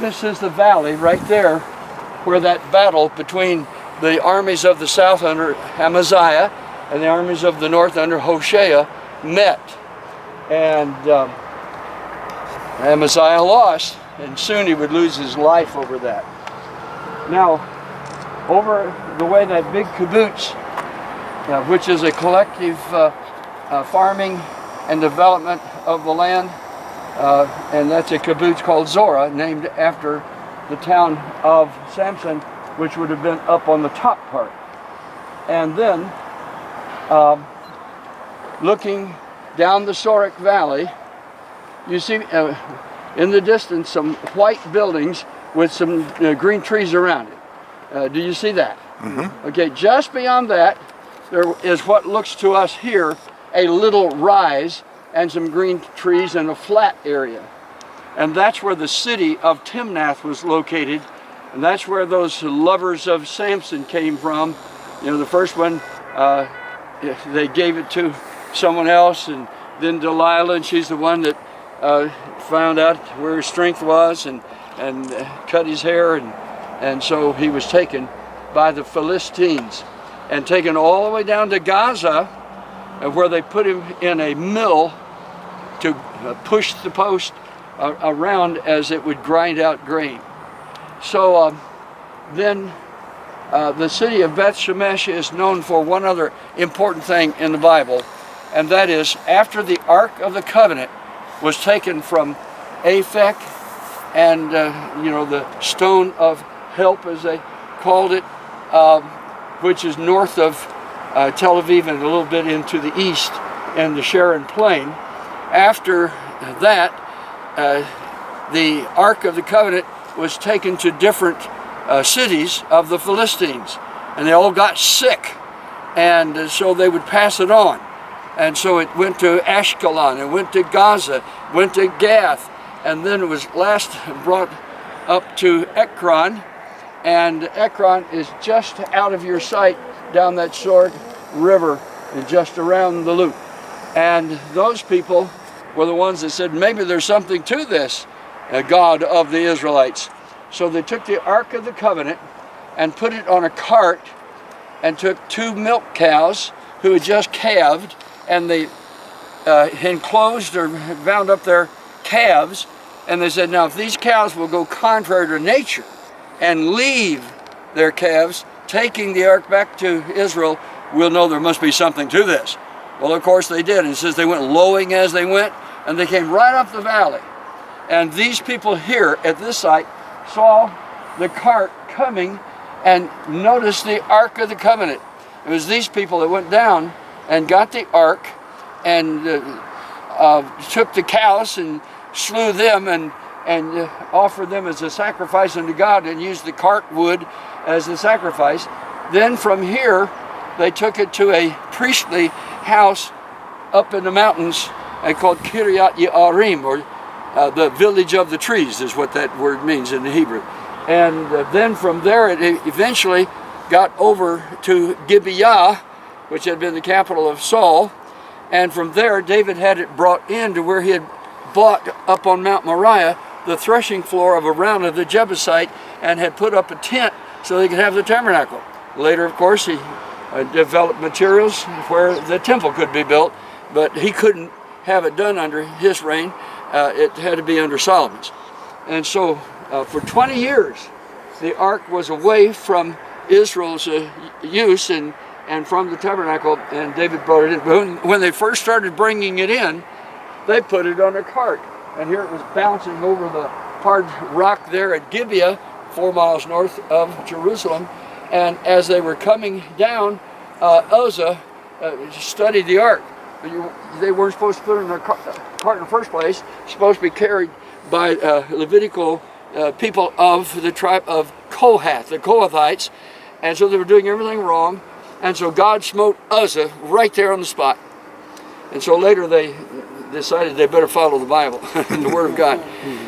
this is the valley right there where that battle between the armies of the south under Amaziah and the armies of the north under Hoshea met. And Amaziah lost, and soon he would lose his life over that. Now, over the way that big kibbutz, which is a collective farming and development of the land, and that's a kibbutz called Zorah, named after the town of Samson, which would have been up on the top part. And then, looking down the Sorek Valley, you see in the distance some white buildings with some green trees around it. Do you see that? Mm-hmm. Okay, just beyond that, there is what looks to us here a little rise and some green trees and a flat area. And that's where the city of Timnath was located. And that's where those lovers of Samson came from. You know, the first one, they gave it to someone else, and then Delilah, and she's the one that found out where his strength was and cut his hair, and so he was taken by the Philistines and taken all the way down to Gaza, where they put him in a mill to push the post around as it would grind out grain. So then the city of Beth Shemesh is known for one other important thing in the Bible, and that is after the Ark of the Covenant was taken from Aphek and the stone of help, as they called it, which is north of Tel Aviv and a little bit into the east and the Sharon Plain. After that, the Ark of the Covenant was taken to different cities of the Philistines, and they all got sick, and so they would pass it on. And so it went to Ashkelon, it went to Gaza, went to Gath, and then it was last brought up to Ekron, and Ekron is just out of your sight down that short river and just around the loop. And those people were the ones that said, maybe there's something to this God of the Israelites. So they took the Ark of the Covenant and put it on a cart and took 2 milk cows who had just calved, and they enclosed or bound up their calves, and they said, now if these cows will go contrary to nature and leave their calves, taking the ark back to Israel, we'll know there must be something to this. Well, of course they did, and it says they went lowing as they went, and they came right up the valley. And these people here at this site saw the cart coming and noticed the Ark of the Covenant. It was these people that went down and got the ark and took the cows and slew them and offered them as a sacrifice unto God, and used the cart wood as the sacrifice. Then from here they took it to a priestly house up in the mountains called Kiryat Yearim, or the village of the trees is what that word means in the Hebrew. And then from there it eventually got over to Gibeah, which had been the capital of Saul, and from there David had it brought in to where he had bought up on Mount Moriah the threshing floor of Araunah the Jebusite, and had put up a tent so they could have the tabernacle. Later, of course, he developed materials where the temple could be built, but he couldn't have it done under his reign. It had to be under Solomon's. And so for 20 years the ark was away from Israel's use and from the tabernacle, and David brought it in. But when they first started bringing it in, they put it on a cart, and here it was bouncing over the hard rock there at Gibeah, 4 miles north of Jerusalem. And as they were coming down, Uzzah studied the ark. They weren't supposed to put it in their cart in the first place. It's supposed to be carried by Levitical people of the tribe of Kohath, the Kohathites, and so they were doing everything wrong, and so God smote Uzzah right there on the spot. And so later they decided they better follow the Bible and the Word of God,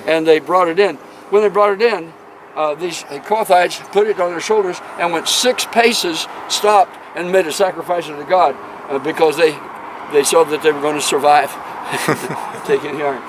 and they brought it in. When they brought it in, these Kohathites put it on their shoulders and went 6 paces, stopped, and made a sacrifice unto God because they saw that they were going to survive taking the ark.